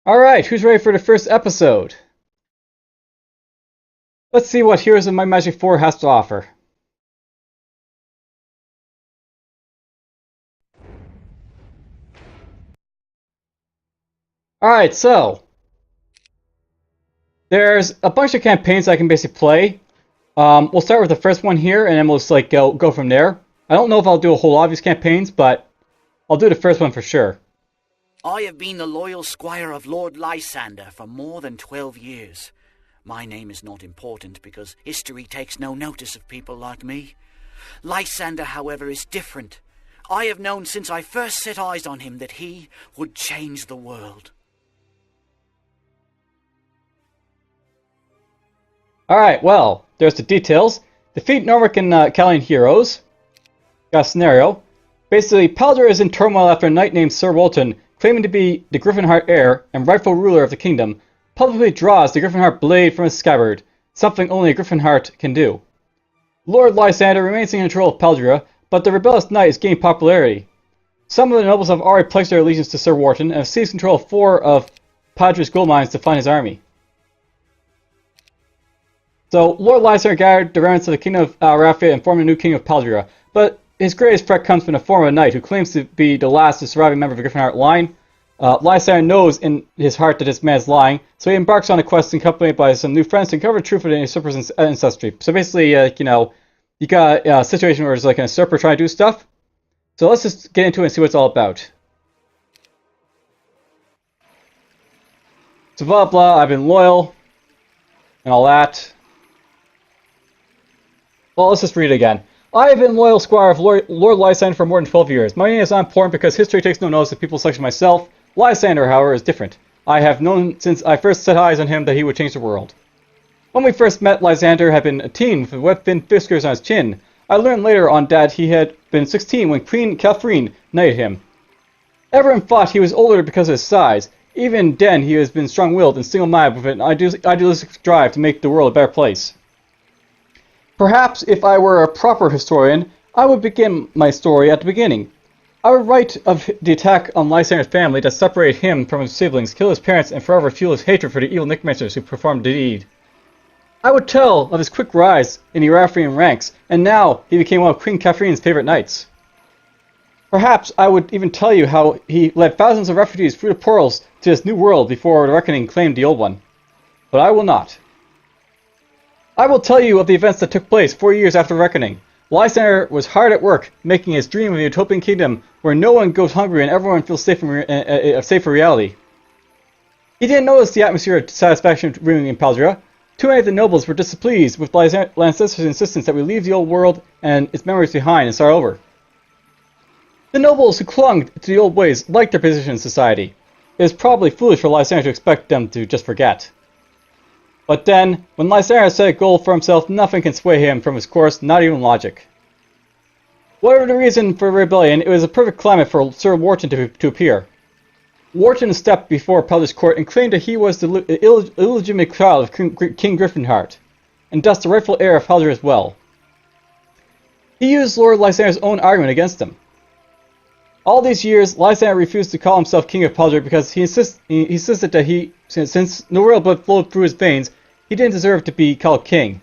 Alright, who's ready for the first episode? Let's see what Heroes of Might and Magic 4 has to offer. Alright, so there's a bunch of campaigns I can basically play. We'll start with the first one here, and then we'll just go from there. I don't know if I'll do a whole lot of these campaigns, but I'll do the first one for sure. I have been the loyal squire of Lord Lysander for more than 12 years. My name is not important because history takes no notice of people like me. Lysander, however, is different. I have known since I first set eyes on him that he would change the world. Alright, well, there's the details. Defeat Norwick and Callian heroes. Got a scenario. Basically, Paldra is in turmoil after a knight named Sir Walton, claiming to be the Griffinheart heir and rightful ruler of the kingdom, publicly draws the Griffinheart blade from his scabbard, something only a Griffinheart can do. Lord Lysander remains in control of Paldra, but the rebellious knight has gained popularity. Some of the nobles have already pledged their allegiance to Sir Wharton and have seized control of 4 of Paldra's gold mines to fund his army. So, Lord Lysander gathered the remnants of the kingdom of Raphia and formed a new king of Paldra, but his greatest threat comes from the form of a knight who claims to be the last surviving member of the Griffinheart line. Lysander knows in his heart that this man is lying, so he embarks on a quest accompanied by some new friends to uncover the truth of the usurper's ancestry. So basically, you got a situation where there's like an usurper trying to do stuff. So let's just get into it and see what it's all about. So blah blah, I've been loyal, and all that. Well, let's just read it again. I have been loyal squire of Lord Lysander for more than 12 years. My name is not important because history takes no notice of people such as myself. Lysander, however, is different. I have known since I first set eyes on him that he would change the world. When we first met, Lysander had been a teen with web-thin whiskers on his chin. I learned later on that he had been 16 when Queen Catherine knighted him. Everyone thought he was older because of his size. Even then, he has been strong-willed and single-minded with an idealistic drive to make the world a better place. Perhaps if I were a proper historian, I would begin my story at the beginning. I would write of the attack on Lysander's family that separated him from his siblings, killed his parents, and forever fueled his hatred for the evil necromancers who performed the deed. I would tell of his quick rise in the Raphrian ranks, and now he became one of Queen Catherine's favorite knights. Perhaps I would even tell you how he led thousands of refugees through the portals to this new world before the Reckoning claimed the old one. But I will not. I will tell you of the events that took place 4 years after the Reckoning. Lysander was hard at work, making his dream of a utopian kingdom where no one goes hungry and everyone feels safe for reality. He didn't notice the atmosphere of satisfaction reigning in Paldra. Too many of the nobles were displeased with Lysander's insistence that we leave the old world and its memories behind and start over. The nobles who clung to the old ways liked their position in society. It was probably foolish for Lysander to expect them to just forget. But then, when Lysander set a goal for himself, nothing can sway him from his course, not even logic. Whatever the reason for the rebellion, it was a perfect climate for Sir Wharton to appear. Wharton stepped before Paldra's court and claimed that he was the illegitimate child of King Griffinheart, and thus the rightful heir of Paldra as well. He used Lord Lysander's own argument against him. All these years, Lysander refused to call himself King of Paldra because he insisted that since no royal blood flowed through his veins, he didn't deserve to be called king.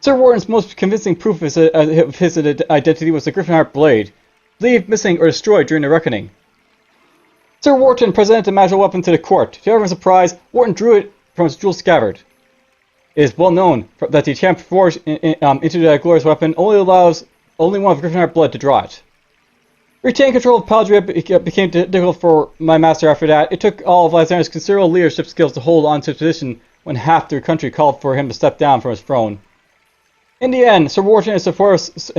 Sir Wharton's most convincing proof of his identity was the Griffinheart blade, believed missing or destroyed during the Reckoning. Sir Wharton presented the magical weapon to the court. To everyone's surprise, Wharton drew it from his jewel scabbard. It is well known that the attempt forged into the glorious weapon only allows only one of Griffinheart blood to draw it. Retaining control of Paldra became difficult for my master after that. It took all of Lysander's considerable leadership skills to hold on to his position when half the country called for him to step down from his throne. In the end, Sir Wharton and supporters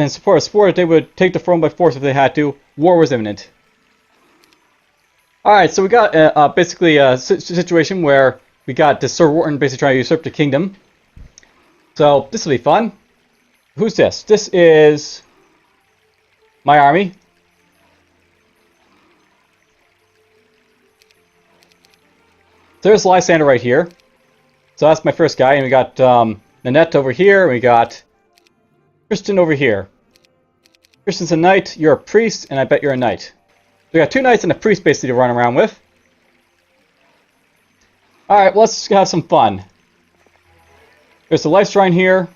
swore that they would take the throne by force if they had to. War was imminent. Alright, so we got basically a situation where we got this Sir Wharton basically trying to usurp the kingdom. So, this will be fun. Who's this? This is my army. There's Lysander right here. So that's my first guy, and we got Nanette over here, and we got Christian over here. Christian's a knight, you're a priest, and I bet you're a knight. We got 2 knights and a priest basically to run around with. Alright, let's have some fun. There's a life shrine here.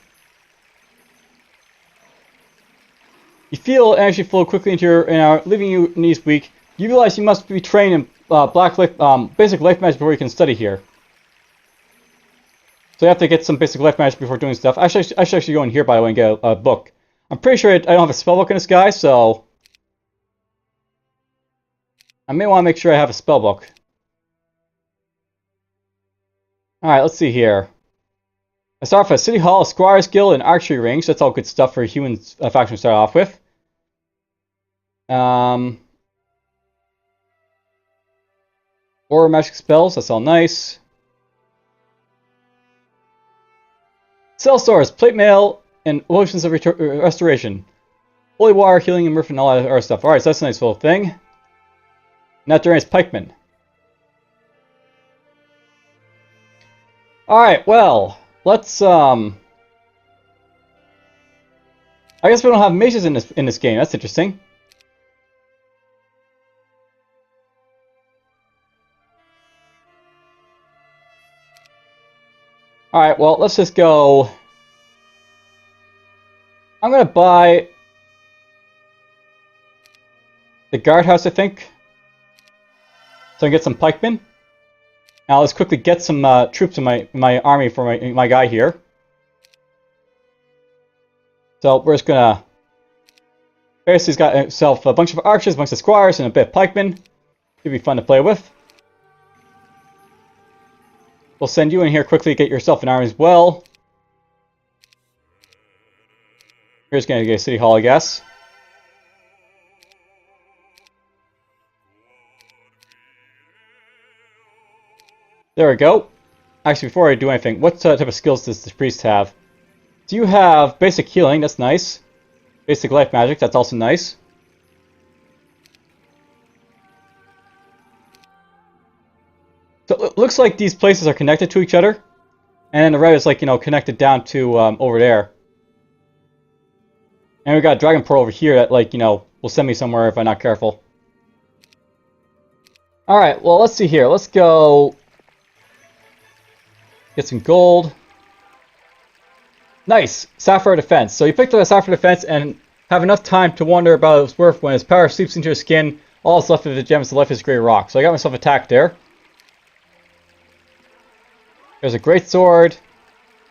You feel energy flow quickly into your, leaving you knees weak. You realize you must be trained in basic life magic before you can study here. So you have to get some basic life magic before doing stuff. I should actually go in here, by the way, and get a book. I'm pretty sure I don't have a spellbook in this guy, so I may want to make sure I have a spellbook. Alright, let's see here. I start off at City Hall, a Squire's Guild, and Archery Range. That's all good stuff for a human faction to start off with. Aura magic spells, that's all nice. Cell stores, plate mail, and potions of restoration. Holy water, healing, and and all that other stuff. Alright, so that's a nice little thing. Not during his pikemen. Alright, well, let's I guess we don't have mages in this game. That's interesting. Alright, well, let's just go. I'm gonna buy the guardhouse, I think, so I can get some pikemen. Now let's quickly get some troops in my army for my guy here. So we're just gonna basically, he's got himself a bunch of archers, a bunch of squires, and a bit of pikemen. Should be fun to play with. We'll send you in here quickly to get yourself an army as well. Here's gonna get City Hall, I guess. There we go. Actually, before I do anything, what type of skills does this priest have? Do you have basic healing? That's nice. Basic life magic, that's also nice. So it looks like these places are connected to each other. And then the red is like, connected down to over there. And we got a dragon pearl over here that, like, will send me somewhere if I'm not careful. Alright, well, let's see here. Let's go get some gold. Nice! Sapphire Defense. So you picked up a Sapphire Defense and have enough time to wonder about its worth when its power seeps into your skin. All that's left of the gem is the lifeless grey rock. So I got myself attacked there. There's a great sword,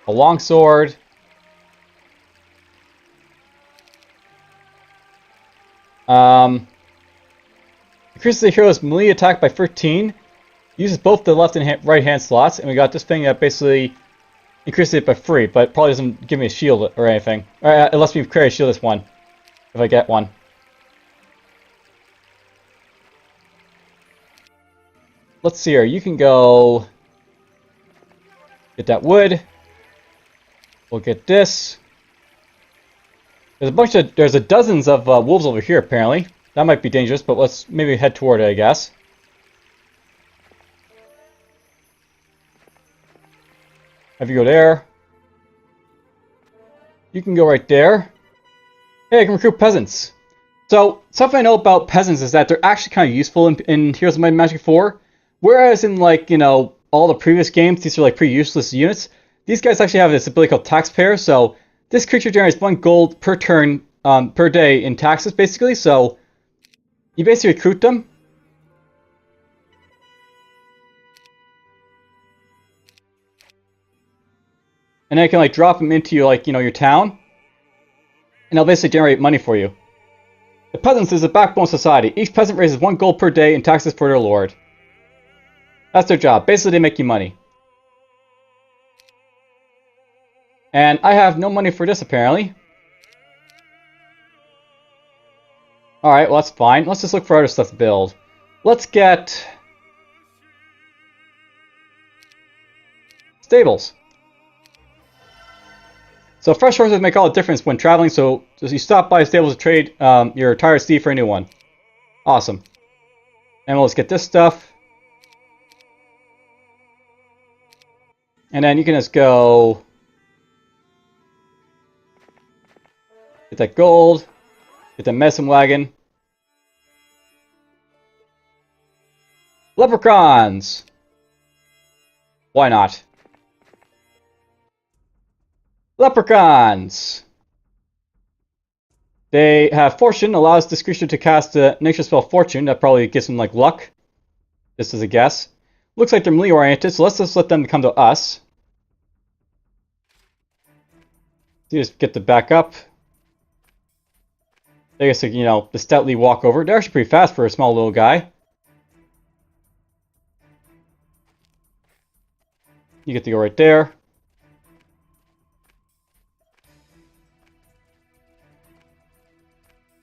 a long sword. Increases the hero's melee attack by 13. Uses both the left and right hand slots, and we got this thing that basically increases it by 3, but probably doesn't give me a shield or anything. Alright, unless we carry a shield this one, if I get one. Let's see here. You can go get that wood. We'll get this. There's a dozens of wolves over here apparently. That might be dangerous, but let's maybe head toward it, I guess. Have you go there. You can go right there. Hey, I can recruit peasants. So, something I know about peasants is that they're actually kind of useful in Heroes of Might and Magic 4. Whereas in, like, all the previous games, these are like pretty useless units. These guys actually have this ability called Taxpayer, so this creature generates 1 gold per turn, per day in taxes, basically, so you basically recruit them. And then you can, like, drop them into, your town. And they'll basically generate money for you. The peasants is a backbone society. Each peasant raises 1 gold per day in taxes for their lord. That's their job. Basically, they make you money. And I have no money for this, apparently. Alright, well, that's fine. Let's just look for other stuff to build. Let's get stables. So fresh horses make all the difference when traveling, so you stop by stables to trade your tired steed for a new one. Awesome. And we'll just get this stuff. And then you can just go get that gold, get the medicine wagon. Leprechauns! Why not? Leprechauns! They have Fortune, allows this creature to cast a nature spell Fortune. That probably gives them, like, luck. Just as a guess. Looks like they're melee-oriented, so let's just let them come to us. So just get the back up. I guess, you know, the stoutly walk over. They're actually pretty fast for a small little guy. You get to go right there.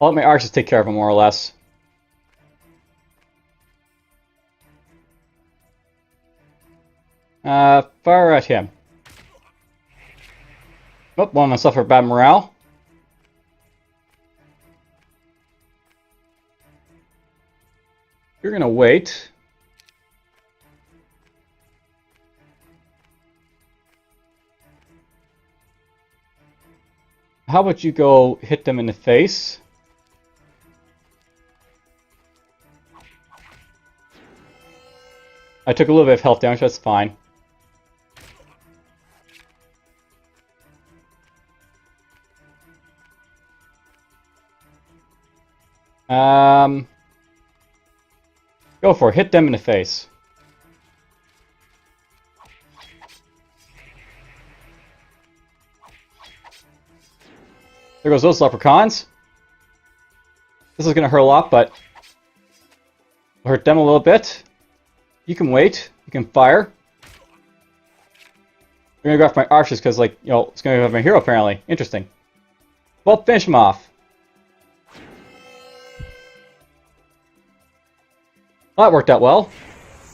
I'll let my archers take care of him, more or less. Fire at him. Oh, one of them suffered bad morale. You're gonna wait. How about you go hit them in the face? I took a little bit of health damage, that's fine. Go for it. Hit them in the face. There goes those leprechauns. This is going to hurt a lot, but we'll hurt them a little bit. You can wait. You can fire. I'm going to go after my archers because, like, you know, it's going to have my hero apparently. Interesting. Well, finish him off. Well, that worked out well.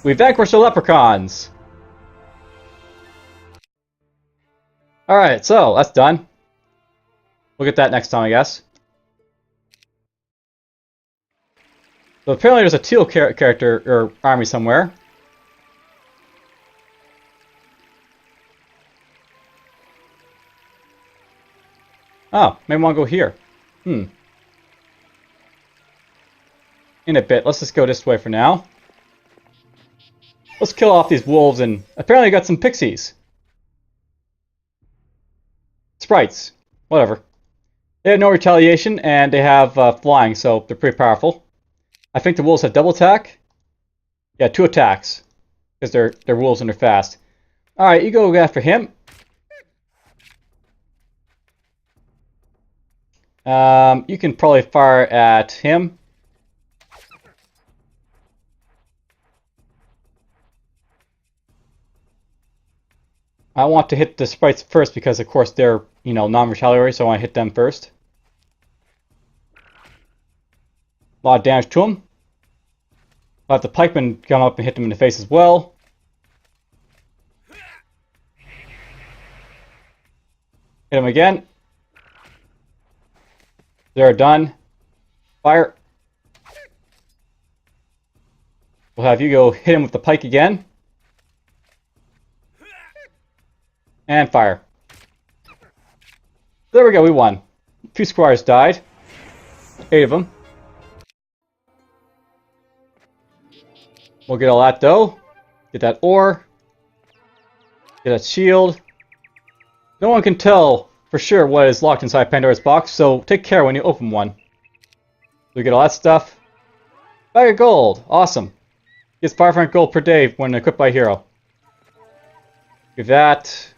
We vanquished the leprechauns. Alright, so that's done. We'll get that next time, I guess. So apparently there's a teal character or army somewhere. Oh, maybe I want to go here. In a bit. Let's just go this way for now. Let's kill off these wolves, and apparently I got some pixies. Sprites. Whatever. They have no retaliation, and they have flying, so they're pretty powerful. I think the wolves have double attack. Yeah, 2 attacks. Because they're wolves and they're fast. Alright, you go after him. You can probably fire at him. I want to hit the sprites first because, of course, they're, you know, non-retaliatory, so I want to hit them first. A lot of damage to them. I'll have the pikemen come up and hit them in the face as well. Hit them again. They're done. Fire. We'll have you go hit him with the pike again. And fire. There we go, we won. A few squires died. 8 of them. We'll get all that though. Get that ore. Get that shield. No one can tell for sure what is locked inside Pandora's box, so take care when you open one. We get all that stuff. Bag of gold. Awesome. Gets 500 gold per day when equipped by a hero. Give that.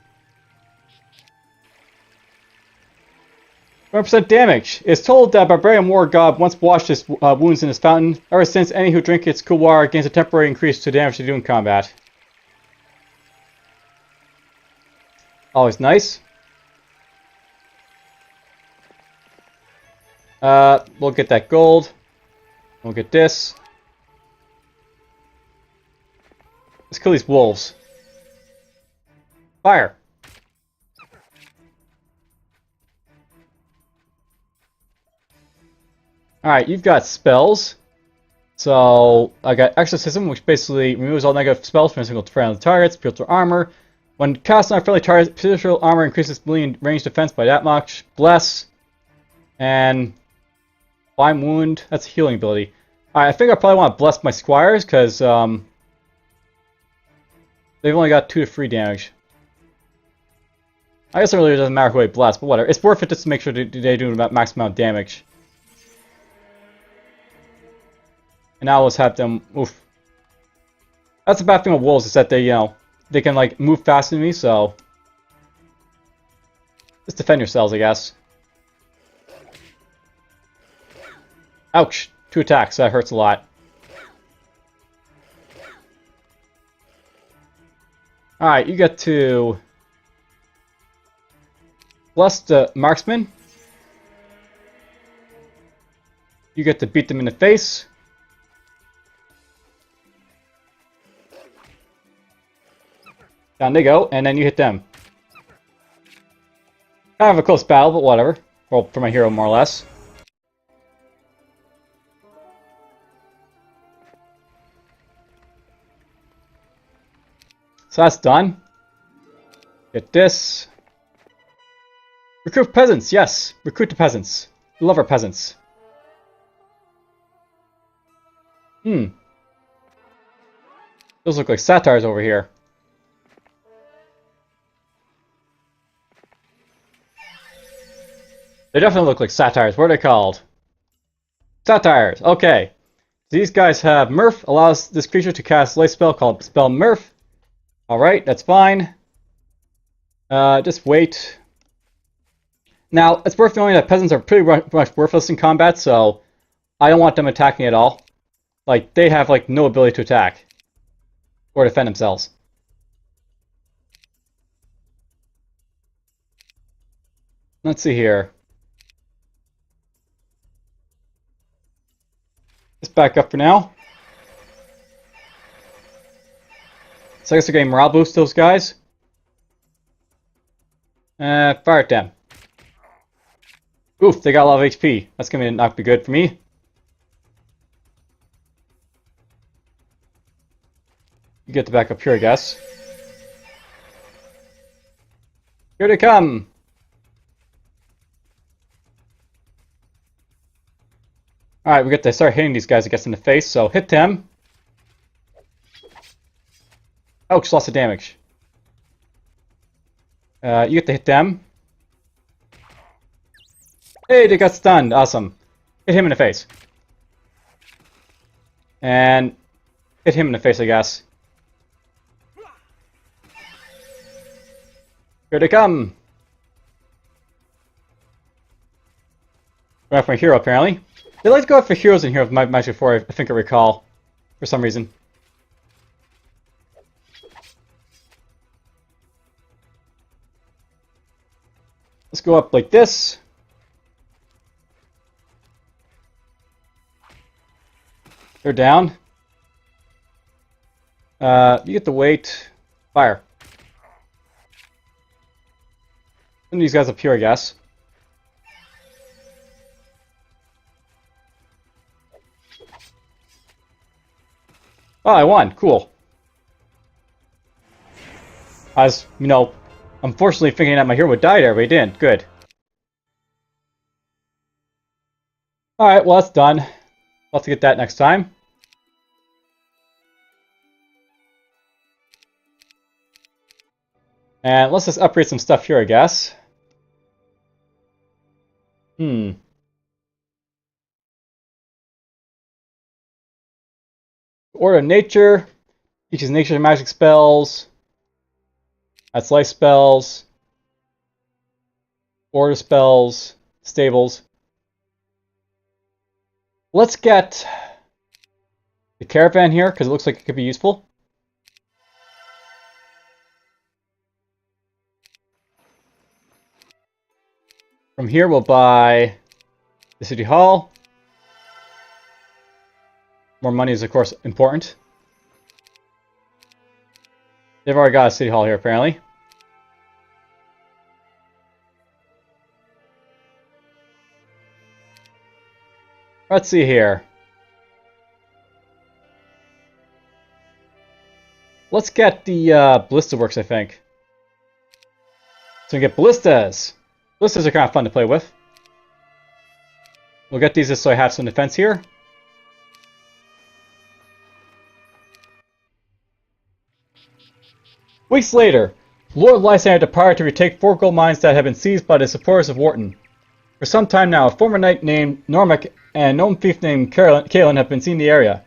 100% damage. It's told that Barbarian War God once washed his wounds in his fountain. Ever since, any who drink its cool water gains a temporary increase to damage they do in combat. Always nice. We'll get that gold. We'll get this. Let's kill these wolves. Fire! Alright, you've got spells. So, I got Exorcism, which basically removes all negative spells from a single friendly target. Spiritual Armor. When cast on a friendly target, spiritual armor increases melee range defense by that much. Bless. And Bind Wound. That's a healing ability. Alright, I think I probably want to bless my squires, because, They've only got 2 to 3 damage. I guess it really doesn't matter who I blast, but whatever. It's worth it just to make sure they do about max amount of damage. And now let's have them... Oof. That's the bad thing with wolves, is that they, you know, they can, like, move faster than me, so... Just defend yourselves, I guess. Ouch! 2 attacks, that hurts a lot. Alright, you get to... Bless the marksman. You get to beat them in the face. Down they go, and then you hit them. Kind of a close battle, but whatever. Well, for my hero, more or less. So that's done. Get this. Recruit peasants, yes. Recruit the peasants. We love our peasants. Those look like satires over here. They definitely look like satires. What are they called? Satires. Okay. These guys have Murph. Allows this creature to cast a light spell called Spell Murph. Alright, that's fine. Just wait. Now, it's worth knowing that peasants are pretty much worthless in combat, so I don't want them attacking at all. Like, they have, like, no ability to attack. Or defend themselves. Let's see here. Just back up for now. So I guess they're getting morale boost, those guys. Fire at them. Oof, they got a lot of HP. That's gonna not be good for me. You get to back up here, I guess. Here they come! Alright, we get to start hitting these guys, I guess, in the face, so hit them. Ouch, lots of damage. You get to hit them. Hey, they got stunned. Awesome. Hit him in the face. And hit him in the face, I guess. Here they come. Go after my hero, apparently. They like to go after heroes in here with Match before, I think I recall. For some reason. Let's go up like this. They're down. You get the weight. Fire. And these guys up here, I guess. Oh, I won. Cool. I was, you know, unfortunately thinking that my hero would die there, but he didn't. Good. Alright, well, that's done. We'll have to get that next time. And let's just upgrade some stuff here, I guess. Order of Nature. Teaches nature magic spells. That's life spells. Order spells. Stables. Let's get the caravan here, because it looks like it could be useful. From here, we'll buy the city hall. More money is, of course, important. They've already got a city hall here, apparently. Let's see here. Let's get the ballista works, I think. So we get ballistas. Ballistas are kind of fun to play with. We'll get these just so I have some defense here. Weeks later, Lord Lysander departed to retake 4 gold mines that had been seized by the supporters of Wharton. For some time now, a former knight named Normac and a gnome thief named Kalen have been seen in the area.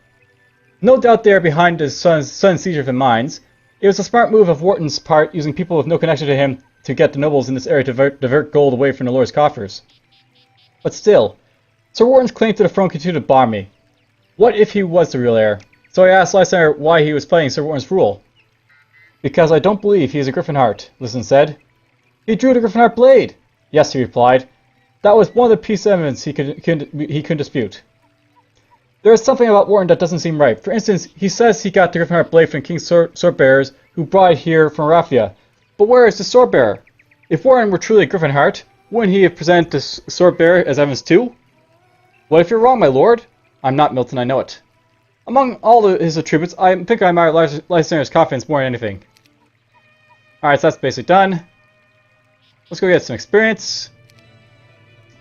No doubt they are behind his son's seizure of the mines. It was a smart move of Wharton's part, using people with no connection to him to get the nobles in this area to divert gold away from the Lord's coffers. But still, Sir Wharton's claim to the throne continued to bother me. What if he was the real heir? So I asked Lysander why he was fighting Sir Wharton's rule. Because I don't believe he is a Griffinheart, Listen said. He drew the Griffinheart blade. Yes, he replied. That was one of the pieces of evidence he couldn't dispute. There is something about Wharton that doesn't seem right. For instance, he says he got the Griffinheart blade from King's swordbearers who brought it here from Raphia. But where is the swordbearer? If Wharton were truly a Griffinheart, wouldn't he have presented the swordbearer as evidence too? What if you're wrong, my lord? I'm not Milton, I know it. Among all his attributes, I think I admire Lysander's confidence more than anything. Alright, so that's basically done. Let's go get some experience.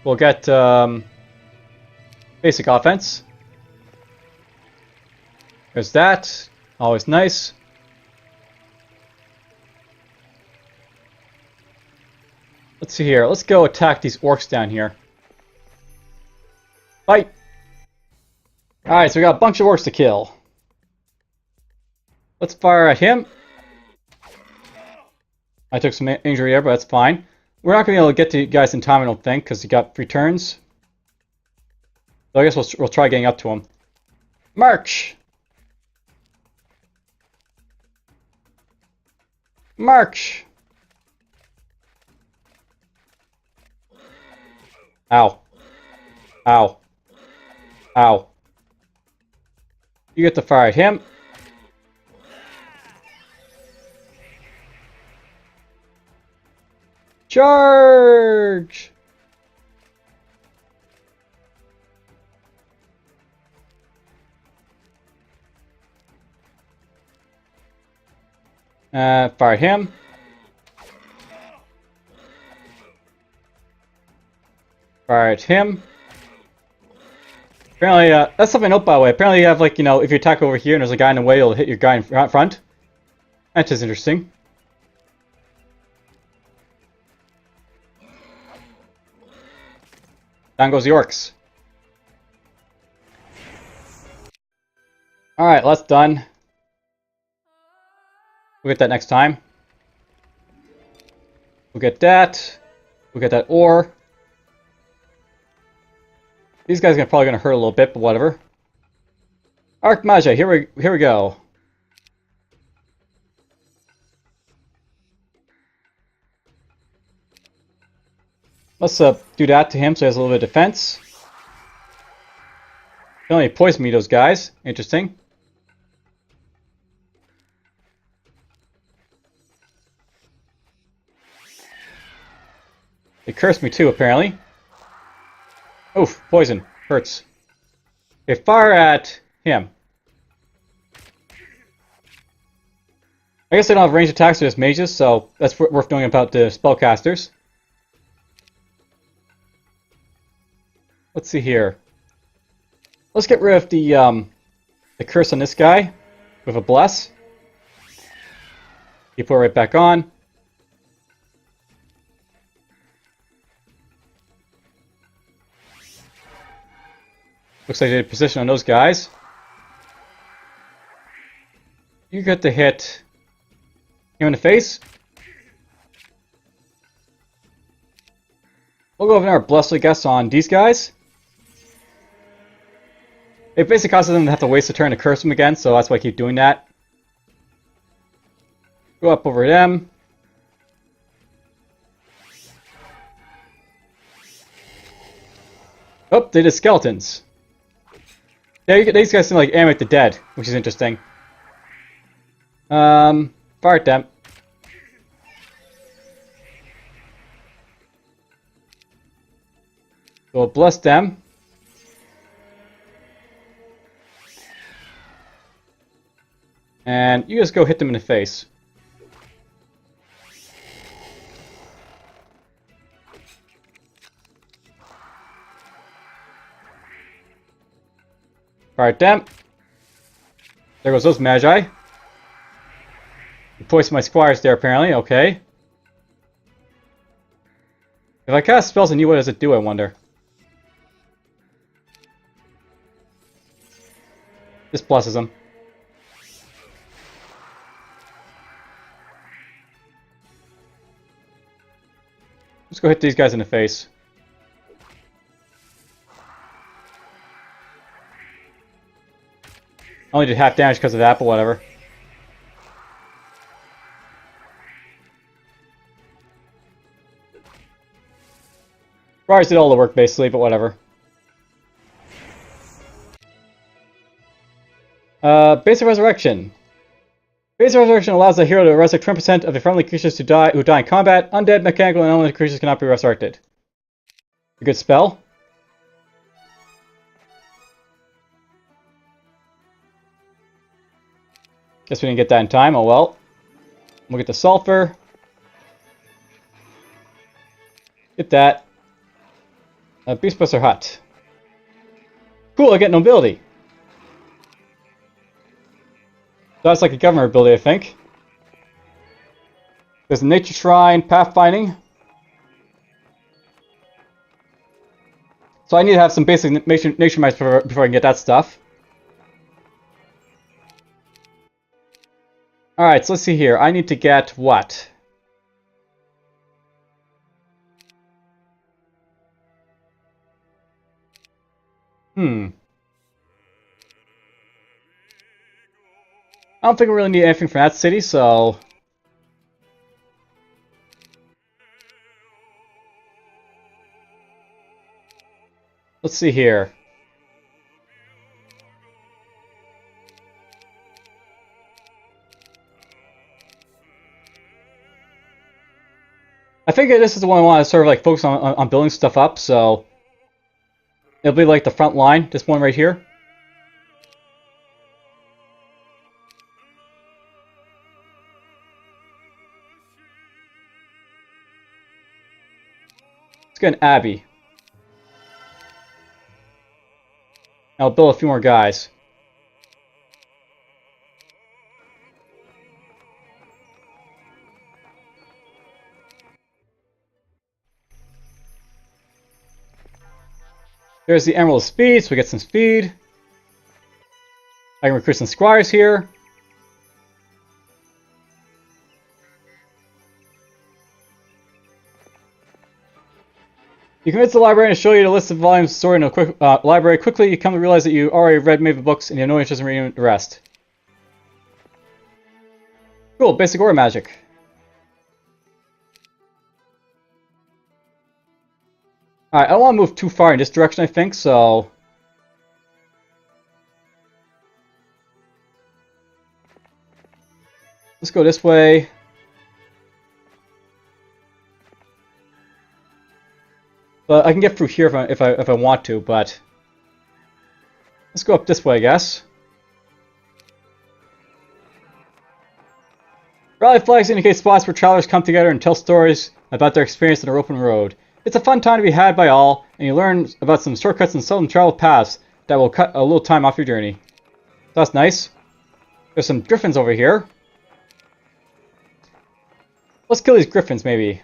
We'll get basic offense. There's that. Always nice. Let's see here. Let's go attack these orcs down here. Fight! Alright, so we got a bunch of orcs to kill. Let's fire at him. I took some injury there, but that's fine. We're not going to be able to get to you guys in time, I don't think, because you got 3 turns. So I guess we'll try getting up to him. March! March! Ow. Ow. Ow. You get to fire at him. Charge! Fire at him. Fire at him. Apparently, that's something to note, by the way. Apparently you have, like, you know, if you attack over here and there's a guy in the way, you'll hit your guy in front. That is interesting. Down goes the orcs. Alright, well, that's done. We'll get that next time. We'll get that. We'll get that ore. These guys are probably going to hurt a little bit, but whatever. Archmagia, here we go. Let's do that to him so he has a little bit of defense. They only poison me, those guys. Interesting. They cursed me too, apparently. Oof, poison. Hurts. Okay, fire at him. I guess they don't have ranged attacks, they're just mages, so that's worth knowing about the spellcasters. Let's see here. Let's get rid of the curse on this guy with a bless. You put it right back on. Looks like they did position on those guys. You get to hit him in the face. We'll go over our bless, I guess, on these guys. It basically causes them to have to waste a turn to curse them again, so that's why I keep doing that. Go up over them. Oh, they did skeletons. Yeah, these guys seem like animate the dead, which is interesting. Fire at them. So we'll bless them. And you just go hit them in the face. Fire at them. There goes those magi. You poisoned my squires there, apparently. Okay. If I cast spells on you, what does it do, I wonder? This blesses them. Let's go hit these guys in the face. I only did half damage because of that, but whatever. Friars did all the work, basically, but whatever. Basic Resurrection. Basic Resurrection allows the hero to resurrect 20% of the friendly creatures who die in combat. Undead, mechanical, and elemental creatures cannot be resurrected. A good spell. Guess we didn't get that in time. Oh well. We'll get the sulfur. Get that. Beast Buster Hut. Cool, I get nobility. That's like a governor ability, I think. There's a nature shrine, pathfinding. So I need to have some basic nature maps before I can get that stuff. Alright, so let's see here. I need to get what? I don't think we really need anything from that city, so... Let's see here. I think this is the one I want to sort of like focus on building stuff up, so... It'll be like the front line, this one right here. Let's get an abbey. I'll build a few more guys. There's the Emerald of Speed, so we get some speed. I can recruit some squires here. You convince the librarian to show you the list of volumes stored in a quick library. Quickly, you come to realize that you already read many of the books and you have no interest in reading the rest. Cool, basic aura magic. Alright, I don't want to move too far in this direction, I think, so... Let's go this way. But I can get through here if I want to, but... Let's go up this way, I guess. Rally flags indicate spots where travelers come together and tell stories about their experience on an open road. It's a fun time to be had by all, and you learn about some shortcuts and seldom traveled paths that will cut a little time off your journey. That's nice. There's some griffins over here. Let's kill these griffins, maybe.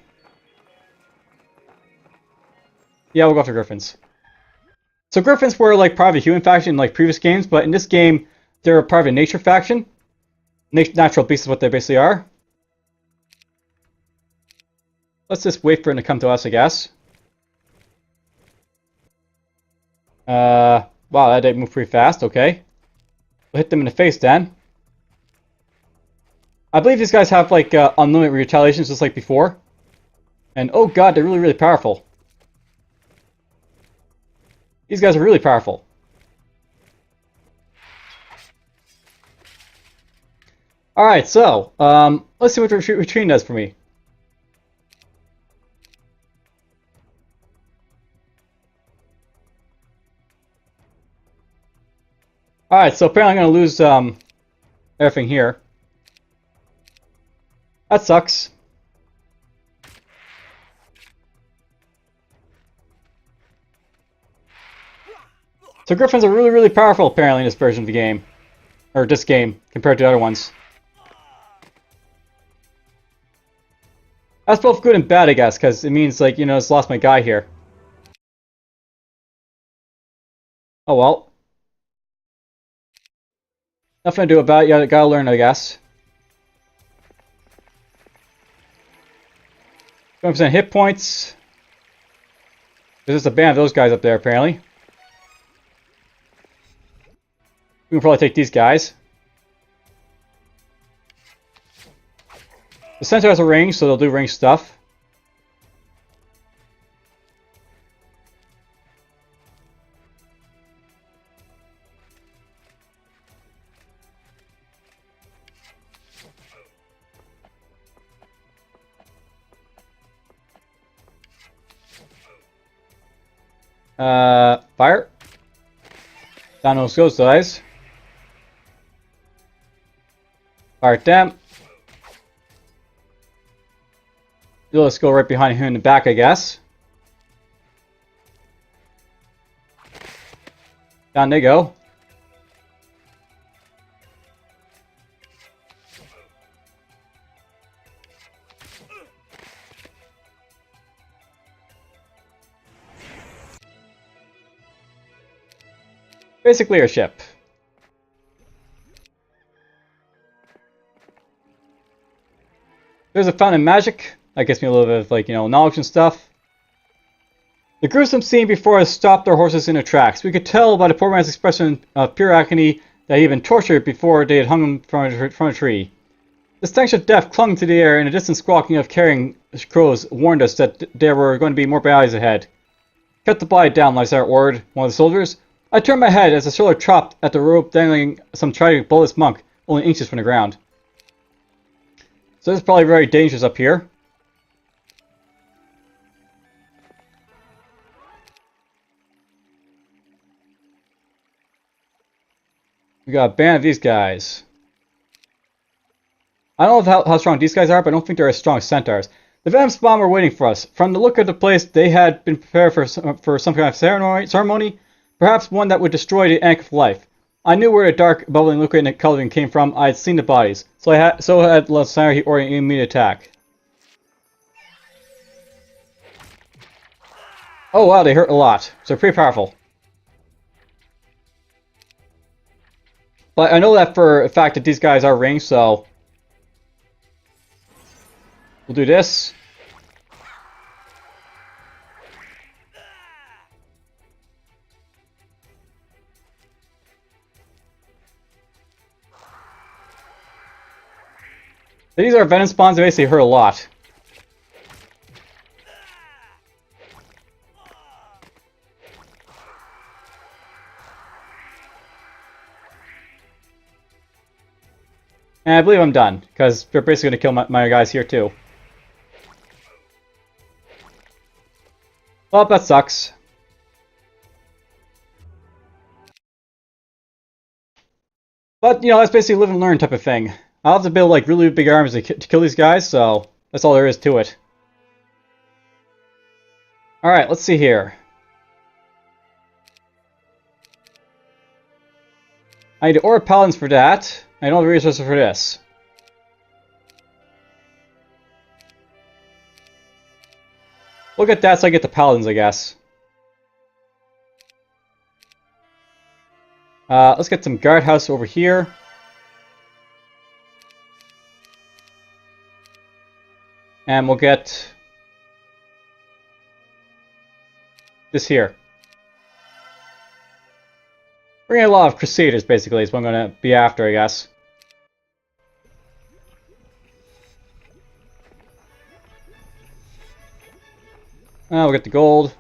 Yeah, we'll go after griffins. So griffins were like part of the human faction in like previous games, but in this game, they're part of a nature faction. Natural beasts is what they basically are. Let's just wait for them to come to us, I guess. Wow, that did move pretty fast. Okay. We'll hit them in the face then. I believe these guys have like unlimited retaliations just like before. And oh god, they're really, really powerful. These guys are really powerful. Alright, so, let's see what retreat does for me. Alright, so apparently I'm going to lose everything here. That sucks. So griffins are really, really powerful apparently in this version of the game. Or this game, compared to other ones. That's both good and bad, I guess, because it means, like, you know, I just lost my guy here. Oh well. Nothing to do about it. You gotta learn, I guess. 20% hit points. There's just a band of those guys up there, apparently. We can probably take these guys. The center has a range, so they'll do range stuff. Fire. Down those ghost guys. Fire at them. Let's go right behind him in the back, I guess. Down they go. Basically our ship. There's a fountain of magic. That gives me a little bit of, like, you know, knowledge and stuff. The gruesome scene before us stopped our horses in their tracks. We could tell by the poor man's expression of pure agony that he had been tortured before they had hung him from a tree. The stench of death clung to the air, and a distant squawking of carrion crows warned us that there were going to be more battles ahead. Cut the body down, Lysar ordered one of the soldiers. I turned my head as the soldier chopped at the rope dangling some tragic bullish monk only inches from the ground. So this is probably very dangerous up here. We got a band of these guys. I don't know how strong these guys are, but I don't think they're as strong as centaurs. The venom spawn were waiting for us. From the look of the place, they had been prepared for some kind of ceremony, perhaps one that would destroy the anchor of life. I knew where the dark, bubbling liquid in the cauldron came from. I had seen the bodies, so had Lysar. He ordered an immediate attack. Oh wow, they hurt a lot. So they're pretty powerful. But I know that for a fact that these guys are ranged, so we'll do this. These are venom spawns that basically hurt a lot. And I believe I'm done, because they're basically going to kill my guys here too. Well, that sucks. But, you know, that's basically live and learn type of thing. I'll have to build, like, really big armies to kill these guys, so that's all there is to it. Alright, let's see here. I need to order paladins for that. I don't have the resources for this. We'll get that so I get the paladins, I guess. Let's get some guardhouse over here. And we'll get this here. We're getting a lot of crusaders, basically, is what I'm going to be after, I guess. We'll get the gold.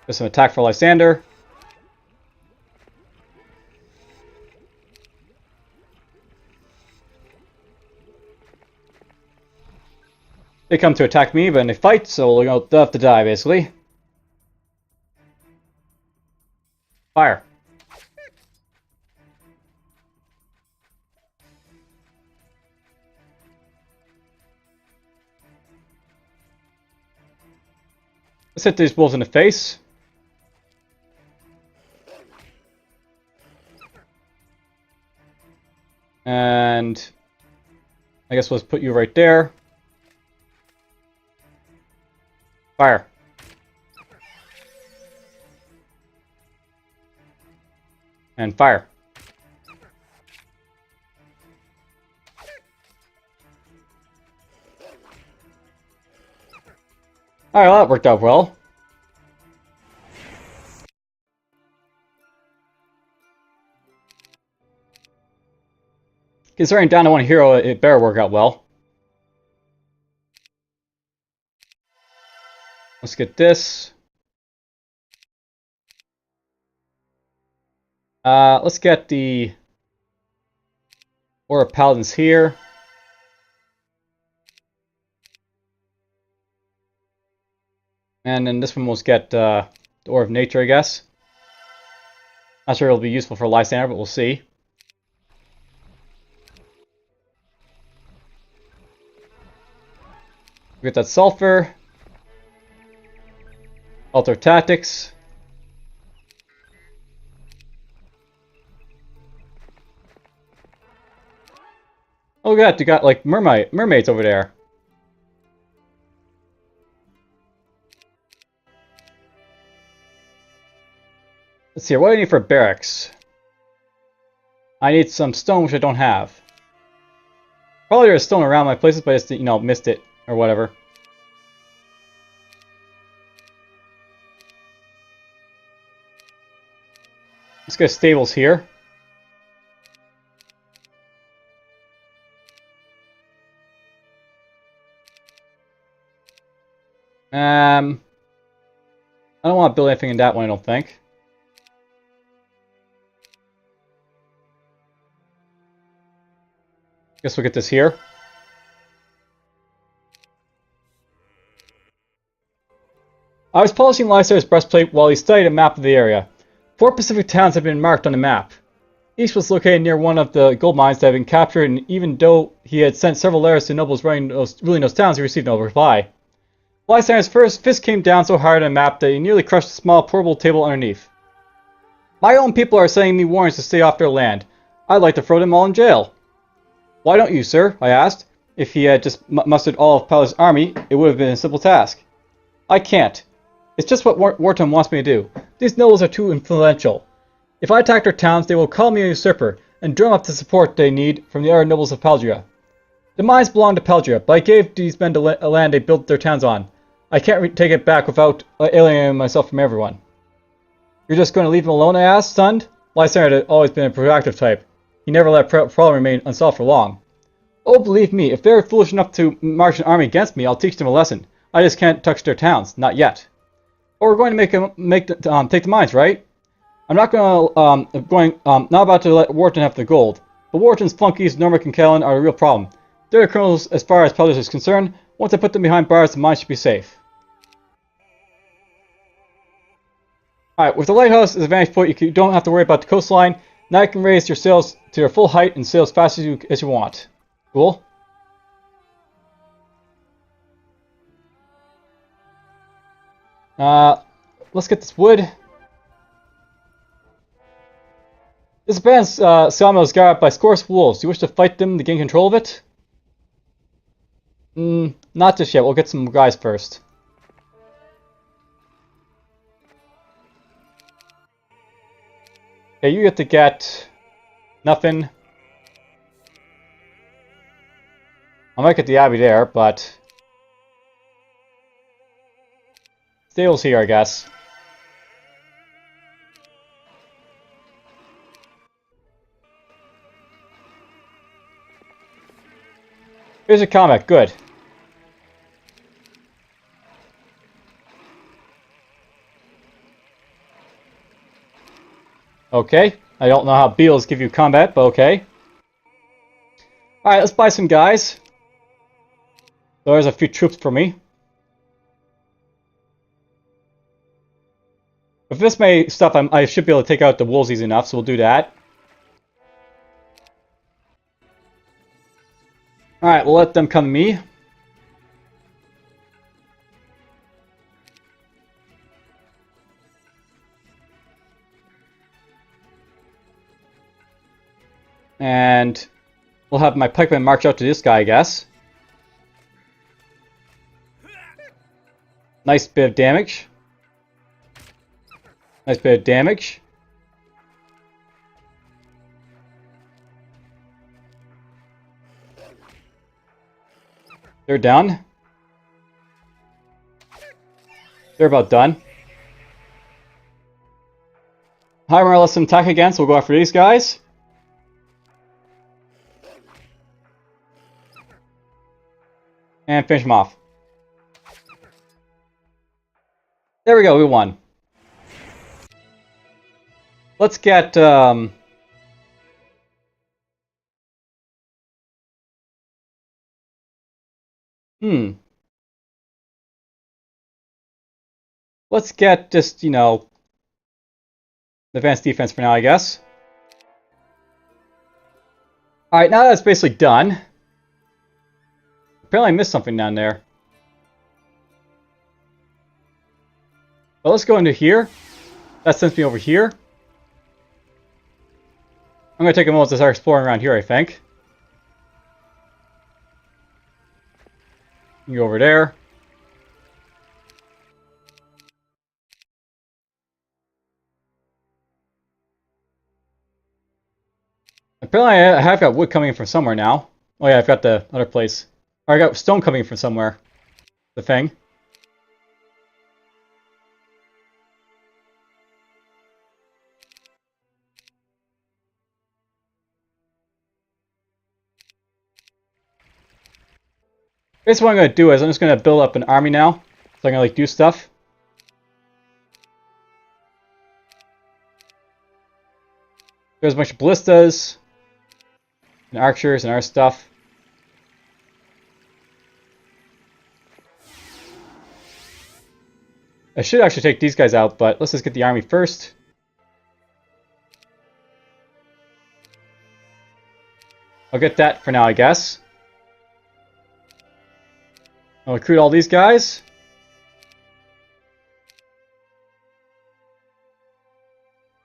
There's some attack for Lysander. They come to attack me, but then they fight, so they'll have to die, basically. Fire. Let's hit these wolves in the face. And I guess let's put you right there. Fire. And fire. Alright, well, that worked out well. Considering down to one hero, it better work out well. Let's get this. Let's get the Order of Paladins here. And then this one we'll get the Order of Nature, I guess. Not sure it'll be useful for Lysander, but we'll see. We get that Sulfur. Alter Tactics. Oh god, you got like mermaids over there. Let's see, what do I need for barracks? I need some stone, which I don't have. Probably there's stone around my places, but I just, you know, missed it, or whatever. Let's get stables here. I don't want to build anything in that one, I don't think. Guess we'll get this here. I was polishing Lysander's breastplate while he studied a map of the area. 4 Pacific towns have been marked on the map. Each was located near one of the gold mines that had been captured, and even though he had sent several letters to nobles ruling those towns, he received no reply. Lysander's fist came down so hard on the map that he nearly crushed a small portable table underneath. My own people are sending me warnings to stay off their land. I'd like to throw them all in jail. Why don't you, sir? I asked. If he had just mustered all of Paladin's army, it would have been a simple task. I can't. It's just what Wartime wants me to do. These nobles are too influential. If I attack their towns, they will call me a usurper and drum up the support they need from the other nobles of Paldria. The mines belong to Paldria, but I gave these men the land they built their towns on. I can't take it back without alienating myself from everyone. You're just going to leave him alone, I asked, stunned. Lysander had always been a proactive type. He never let a problem remain unsolved for long. Oh, believe me, if they're foolish enough to march an army against me, I'll teach them a lesson. I just can't touch their towns, not yet. But we're going to take the mines, right? I'm not not about to let Wharton have the gold. But Wharton's flunkies, Normic and Callan, are a real problem. They're the criminals as far as Paldria is concerned. Once I put them behind bars, the mines should be safe. Alright, with the lighthouse as a vantage point, you don't have to worry about the coastline. Now you can raise your sails to their full height and sail as fast as you want. Cool? Let's get this wood. This abandoned sawmill is guarded by scores of wolves. Do you wish to fight them to gain control of it? Not just yet. We'll get some guys first. Okay, you get to get nothing. I might get the Abbey there, but stables here, I guess. Here's a comic, good. Okay, I don't know how beetles give you combat, but okay. Alright, let's buy some guys. There's a few troops for me. With this many stuff, I should be able to take out the wolves easy enough, so we'll do that. Alright, we'll let them come to me. And we'll have my pikemen march out to this guy, I guess. Nice bit of damage. Nice bit of damage. They're down. They're about done. Heimer lets them attack again, so we'll go after these guys. And finish them off. There we go, we won. Let's get, Let's get just, you know, advanced defense for now, I guess. Alright, now that's basically done. Apparently I missed something down there. Well, let's go into here. That sends me over here. I'm going to take a moment to start exploring around here, I think. You go over there. Apparently I have got wood coming in from somewhere now. Oh yeah, I've got the other place. Or I got stone coming in from somewhere. The thing. Basically what I'm going to do is I'm just going to build up an army now. So I'm going to like do stuff. There's a bunch of ballistas. And archers and our stuff. I should actually take these guys out, but let's just get the army first. I'll get that for now, I guess. I'll recruit all these guys.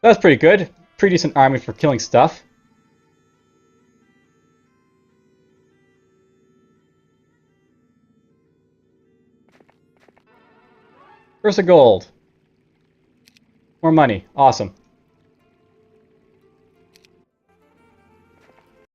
That's pretty good. Pretty decent army for killing stuff. First of gold. More money. Awesome.